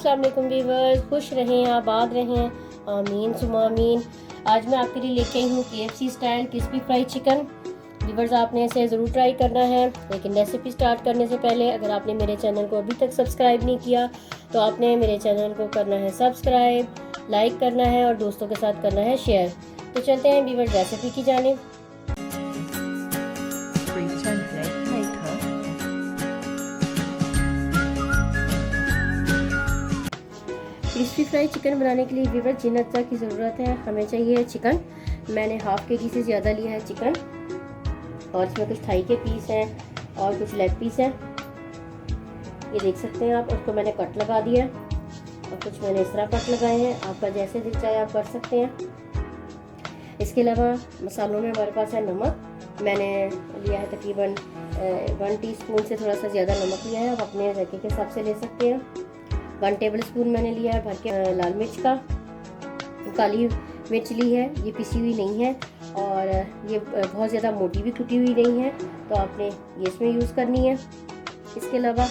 अस्सलाम वालेकुम व्यूअर्स, खुश रहें, आबाद रहें, आमीन सुमा आमीन। आज मैं आपके लिए लेके आई हूँ KFC style crispy fry chicken. Viewers, आपने इसे ज़रूर ट्राई करना है, लेकिन रेसिपी स्टार्ट करने से पहले अगर आपने मेरे चैनल को अभी तक सब्सक्राइब नहीं किया तो आपने मेरे चैनल को करना है सब्सक्राइब, लाइक करना है और दोस्तों के साथ करना है शेयर। तो चलते हैं व्यूअर्स रेसिपी की जानिब। क्रिस्पी फ्राई चिकन बनाने के लिए व्यूअर जिन अज्जा की ज़रूरत है हमें चाहिए चिकन। मैंने हाफ kg से ज़्यादा लिया है चिकन और इसमें कुछ थाई के पीस हैं और कुछ लेग पीस हैं, ये देख सकते हैं आप। उसको मैंने कट लगा दिया और कुछ मैंने इस तरह कट लगाए हैं, आपका जैसे दिल चाहे आप कर सकते हैं। इसके अलावा मसालों में हमारे पास है नमक, मैंने लिया है तकरीबन 1 टीस्पून से थोड़ा सा ज़्यादा नमक लिया है, आप अपने जायके के हिसाब से ले सकते हैं। 1 टेबल स्पून मैंने लिया है भर के लाल मिर्च का, काली मिर्च ली है, ये पिसी हुई नहीं है और ये बहुत ज़्यादा मोटी भी कुटी हुई नहीं है, तो आपने ये इसमें यूज़ करनी है। इसके अलावा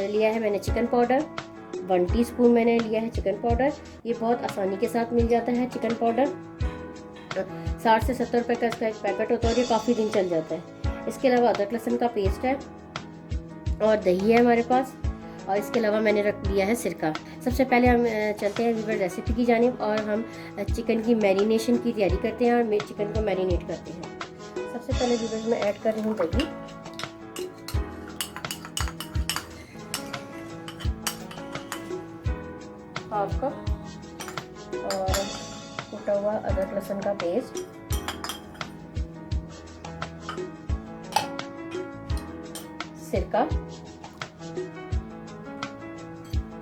लिया है मैंने चिकन पाउडर, 1 टीस्पून मैंने लिया है चिकन पाउडर। ये बहुत आसानी के साथ मिल जाता है चिकन पाउडर, 60 से 70 रुपये का इसका एक पैकेट होता है और ये काफ़ी दिन चल जाता है। इसके अलावा अदरक लहसुन का पेस्ट है और दही है हमारे पास, और इसके अलावा मैंने रख दिया है सिरका। सबसे पहले हम चलते हैं व्यूअर रेसिपी की जानिब और हम चिकन की मैरिनेशन की तैयारी करते हैं और चिकन को मैरिनेट करते हैं। सबसे पहले व्यूअर मैं ऐड कर रही हूँ दही, हाफ कप, और कुटा हुआ अदरक लहसुन का पेस्ट, सिरका।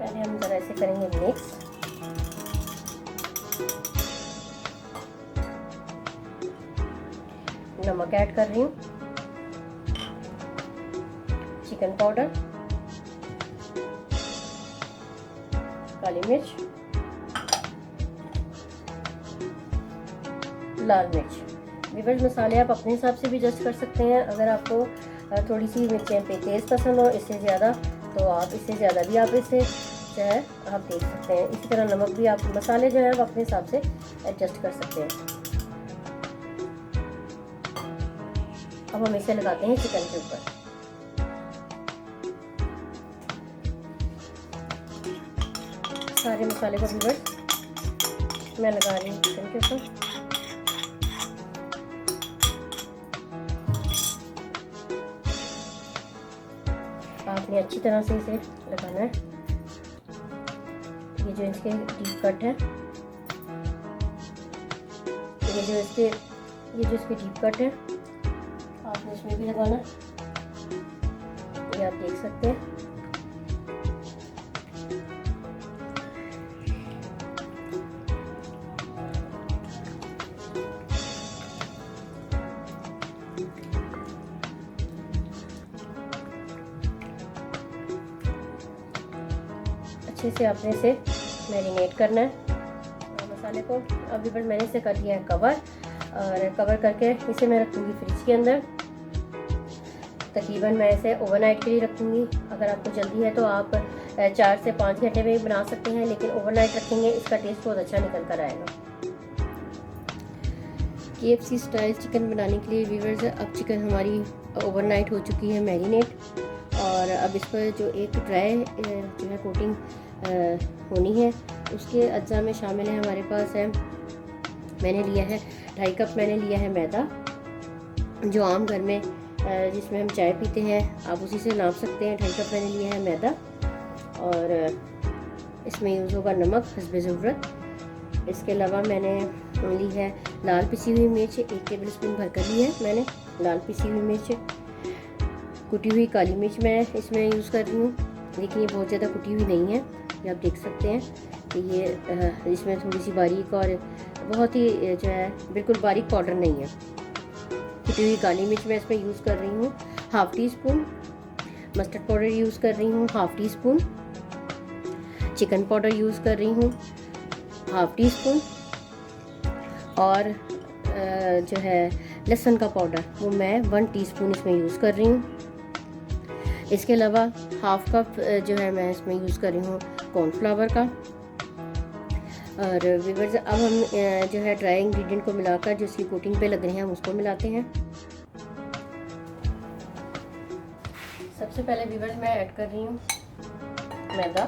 पहले हम जरा ऐसे करेंगे मिक्स। नमक ऐड कर रही हूँ, चिकन पाउडर, काली मिर्च, लाल मिर्च। व्यूअर्स, मसाले आप अपने हिसाब से भी एडजस्ट कर सकते हैं। अगर आपको थोड़ी सी मिर्चें पे तेज़ पसंद हो इससे ज़्यादा, तो आप इससे ज़्यादा भी आप इसे जो है आप देख सकते हैं। इसी तरह नमक भी आप, मसाले जो है आप अपने हिसाब से एडजस्ट कर सकते हैं। अब हम इसे लगाते हैं चिकन के ऊपर। सारे मसाले को व्यूअर्स मैं लगा रही हूँ चिकन के ऊपर। आपने अच्छी तरह से इसे लगाना है। ये जो इसके डीप कट है, ये जो इसके डीप कट है, आपने इसमें भी लगाना, ये आप देख सकते हैं। अच्छे से आपने इसे मैरिनेट करना है मसाले को। अभी बस मैंने इसे कर दिया है कवर, और कवर करके इसे मैं रखूँगी फ्रिज के अंदर। तकरीबन मैं इसे ओवरनाइट के लिए रखूँगी। अगर आपको जल्दी है तो आप 4 से 5 घंटे में बना सकते हैं, लेकिन ओवरनाइट रखेंगे इसका टेस्ट बहुत अच्छा निकल कर आएगा। KFC स्टाइल चिकन बनाने के लिए व्यूअर्स, अब चिकन हमारी ओवरनाइट हो चुकी है मैरिनेट, और अब इस पर जो एक ड्राई जो है कोटिंग होनी है, उसके अज्जा में शामिल है हमारे पास है, मैंने लिया है 2.5 कप मैंने लिया है मैदा, जो आम घर में जिसमें हम चाय पीते हैं आप उसी से नाप सकते हैं। 2.5 कप मैंने लिया है मैदा, और इसमें यूज़ होगा नमक हस्बे ज़रूरत। इसके अलावा मैंने ली है लाल पिसी हुई मिर्च, 1 टेबल स्पून भर कर ली है मैंने लाल पिसी हुई मिर्च। कुटी हुई काली मिर्च मैं इसमें यूज़ कर रही हूँ, लेकिन ये बहुत ज़्यादा कुटी हुई नहीं है, ये आप देख सकते हैं कि ये इसमें थोड़ी सी बारीक और बहुत ही जो है बिल्कुल बारीक पाउडर नहीं है। कुटी हुई काली मिर्च मैं इसमें यूज़ कर रही हूँ 1/2 टीस्पून, मस्टर्ड पाउडर यूज़ कर रही हूँ 1/2 टीस्पून, चिकन पाउडर यूज़ कर रही हूँ 1/2 टीस्पून, और जो है लहसुन का पाउडर वो मैं 1 टीस्पून इसमें यूज़ कर रही हूँ। इसके अलावा 1/2 कप जो है मैं इसमें यूज़ कर रही हूँ कॉर्नफ्लावर का। और व्यूअर्स अब हम जो है ड्राई इंग्रेडिएंट को मिलाकर जो इसकी कोटिंग पे लग रहे हैं हम उसको मिलाते हैं। सबसे पहले व्यूअर्स मैं ऐड कर रही हूँ मैदा,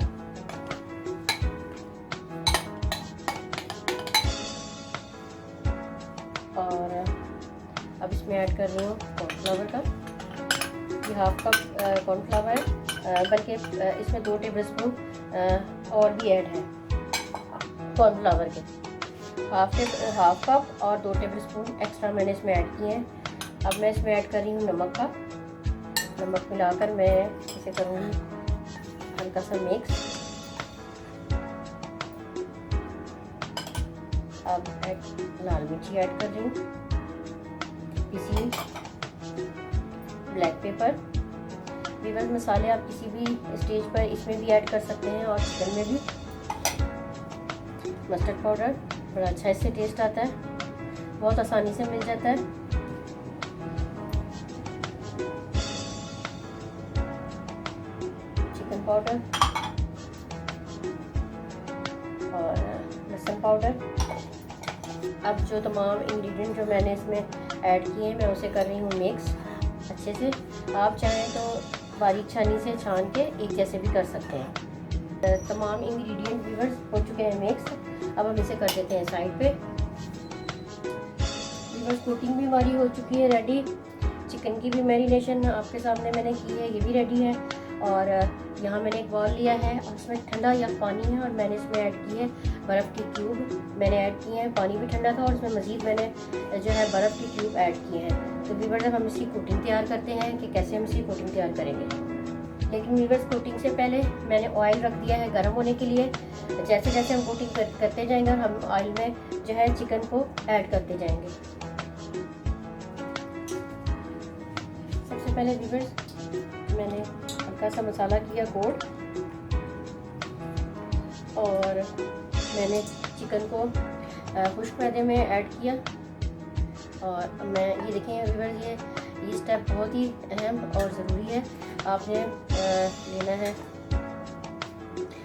और अब इसमें ऐड कर रही हूँ कॉर्नफ्लावर का। ये हाफ कप कॉर्नफ्लावर है, बल्कि इसमें 2 टेबल स्पून और भी ऐड है कॉर्नफ्लावर के। हाफ कप और 2 टेबल स्पून एक्स्ट्रा मैंने इसमें ऐड किए हैं। अब मैं इसमें ऐड कर रही हूँ नमक मिलाकर मैं इसे करूँगी हल्का सा मिक्स। अब लाल मिर्ची ऐड कर रही हूँ, पिसी ब्लैक पेपर। व्यूअर्स मसाले आप किसी भी स्टेज पर इसमें भी ऐड कर सकते हैं और चिकन में भी। मस्टर्ड पाउडर, बड़ा अच्छा इससे टेस्ट आता है, बहुत आसानी से मिल जाता है। चिकन पाउडर और लहसुन पाउडर। अब जो तमाम इंग्रेडिएंट जो मैंने इसमें ऐड किए हैं मैं उसे कर रही हूँ मिक्स अच्छे से। आप चाहें तो बारीक छानी से छान के एक जैसे भी कर सकते हैं। तमाम इंग्रेडिएंट व्यूअर्स हो चुके हैं मिक्स। अब हम इसे कर देते हैं साइड पे। व्यूअर्स कोटिंग भी हमारी हो चुकी है रेडी। चिकन की भी मैरिनेशन आपके सामने मैंने की है, ये भी रेडी है। और यहाँ मैंने एक बॉल लिया है और उसमें ठंडा या पानी है और मैंने इसमें ऐड की है बर्फ़ की क्यूब मैंने ऐड किए हैं। पानी भी ठंडा था और उसमें मज़ीद मैंने जो है बर्फ़ की क्यूब ऐड किए हैं। तो व्यूअर्स अब हम इसकी कोटिंग तैयार करते हैं कि कैसे हम इसकी कोटिंग तैयार करेंगे। लेकिन व्यूअर्स कोटिंग से पहले मैंने ऑयल रख दिया है गर्म होने के लिए। जैसे जैसे हम कोटिंग करते जाएंगे हम ऑयल में जो है चिकन को ऐड करते जाएंगे। सबसे पहले व्यूअर्स मैंने हल्का सा मसाला किया कोट और मैंने चिकन को खुश्क मैदे में ऐड किया। और मैं ये देखें व्यूअर्स, ये स्टेप बहुत ही अहम और ज़रूरी है। आपने लेना है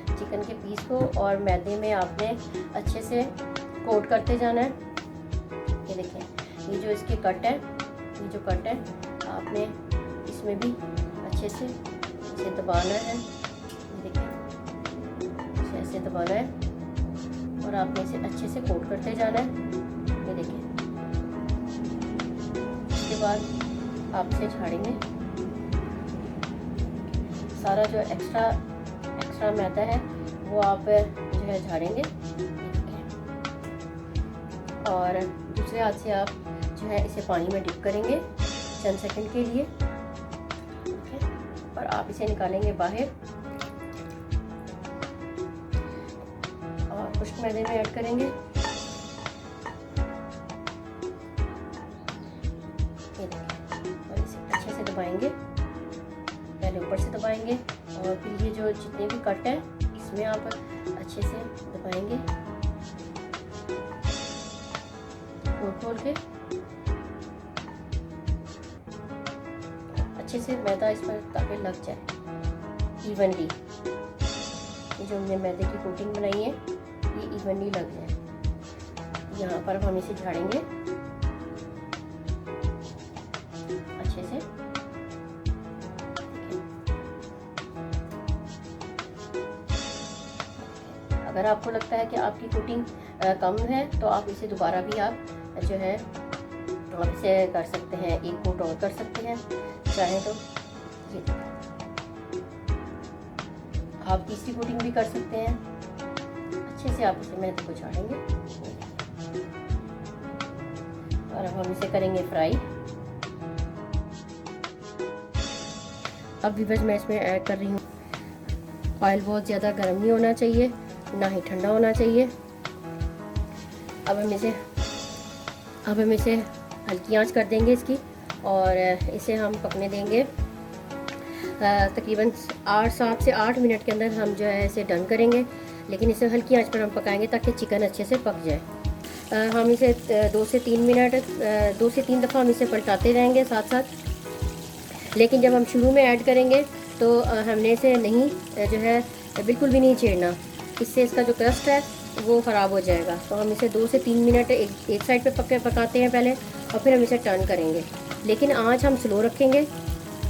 चिकन के पीस को और मैदे में आपने अच्छे से कोट करते जाना है। ये देखें, ये जो इसके कट है, ये जो कट है आपने इसमें भी अच्छे से इसे दबाना है। ये देखें, इसे ऐसे दबाना है और आपने इसे अच्छे से कोट करते जाना है। ये देखें, इसके बाद आप इसे झाड़ेंगे। सारा जो एक्स्ट्रा मैदा है वो आप जो है झाड़ेंगे। और दूसरे हाथ से आप जो है इसे पानी में डिप करेंगे चंद सेकंड के लिए। और आप इसे निकालेंगे बाहर और खुश्क मैदे में ऐड करेंगे। ये देखिए, और इसे अच्छे से दबाएंगे। पहले ऊपर से दबाएंगे और फिर ये जो जितने भी कट है इसमें आप अच्छे से दबाएंगे खोल के। अच्छे से मैदा इस पर ताकि लग जाए इवनली। ये जो हमने मैदे की कोटिंग बनाई है ये इवनली लग जाए। यहाँ पर हम इसे झाड़ेंगे अच्छे से। अगर आपको लगता है कि आपकी कोटिंग कम है तो आप इसे दोबारा भी आप जो है आप इसे कर सकते हैं, एक कोट और कर सकते हैं चाहे तो। ये आप तीसरी कोटिंग भी कर सकते हैं। अच्छे से आप इसे मैदे को झाड़ेंगे और अब हम इसे करेंगे फ्राई। अब व्यूअर्स मैं इसमें ऐड कर रही हूँ ऑयल। बहुत ज़्यादा गर्म नहीं होना चाहिए, ना ही ठंडा होना चाहिए। अब हम इसे हल्की आंच कर देंगे इसकी और इसे हम पकने देंगे तकरीबन 7 से 8 मिनट के अंदर हम जो है इसे डन करेंगे। लेकिन इसे हल्की आंच पर हम पकाएंगे ताकि चिकन अच्छे से पक जाए। हम इसे 2 से 3 दफ़ा हम इसे पलटाते रहेंगे साथ साथ। लेकिन जब हम शुरू में ऐड करेंगे तो हमने इसे नहीं जो है बिल्कुल भी नहीं छेड़ना, इससे इसका जो क्रस्ट है वो ख़राब हो जाएगा। तो हम इसे 2 से 3 मिनट एक साइड पे पकाते हैं पहले, और फिर हम इसे टर्न करेंगे। लेकिन आँच हम स्लो रखेंगे,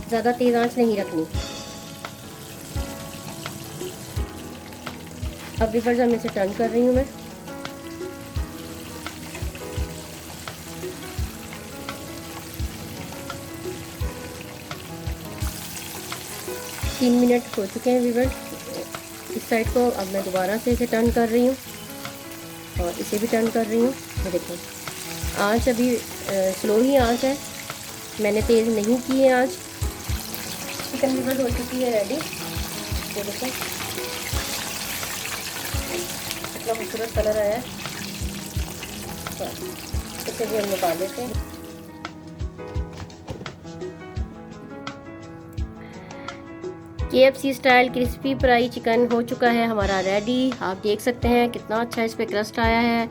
ज़्यादा तेज़ आँच नहीं रखनी। अब व्यूअर्स हम इसे टर्न कर रही हूँ मैं। तीन मिनट हो चुके हैं व्यूअर्स इस साइड को। अब मैं दोबारा से इसे टर्न कर रही हूँ और इसे भी टर्न कर रही हूँ। ये देखो आँच अभी स्लो ही आँच है, मैंने तेज़ नहीं की है आँच। चिकन व्यूअर्स हो चुकी है रेडी। ये देखो कितना खूबसूरत कलर आया है। इसे भी हम निकाल लेते हैं। KFC style crispy fry chicken हो चुका है हमारा रेडी। आप देख सकते हैं कितना अच्छा इस पर क्रस्ट आया है।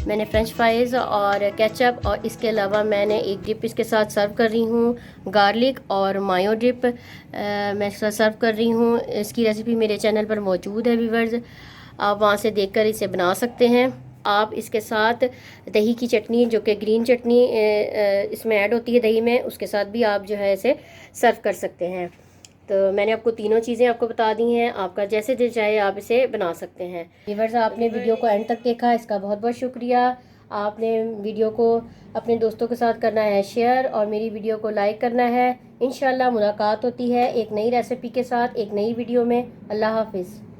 मैंने फ्रेंच फ्राइज़ और केचप और इसके अलावा मैंने एक डिप इसके साथ सर्व कर रही हूँ, गार्लिक और मायो डिप मैं सर्व कर रही हूँ। इसकी रेसिपी मेरे चैनल पर मौजूद है व्यूअर्स, आप वहाँ से देखकर इसे बना सकते हैं। आप इसके साथ दही की चटनी, जो कि ग्रीन चटनी इसमें ऐड होती है दही में, उसके साथ भी आप जो है इसे सर्व कर सकते हैं। तो मैंने आपको तीनों चीज़ें आपको बता दी हैं, आपका जैसे दिल चाहे आप इसे बना सकते हैं। व्यूअर्स आपने वीडियो को एंड तक देखा, इसका बहुत बहुत शुक्रिया। आपने वीडियो को अपने दोस्तों के साथ करना है शेयर, और मेरी वीडियो को लाइक करना है। इंशाल्लाह मुलाकात होती है एक नई रेसिपी के साथ, एक नई वीडियो में। अल्लाह हाफिज़।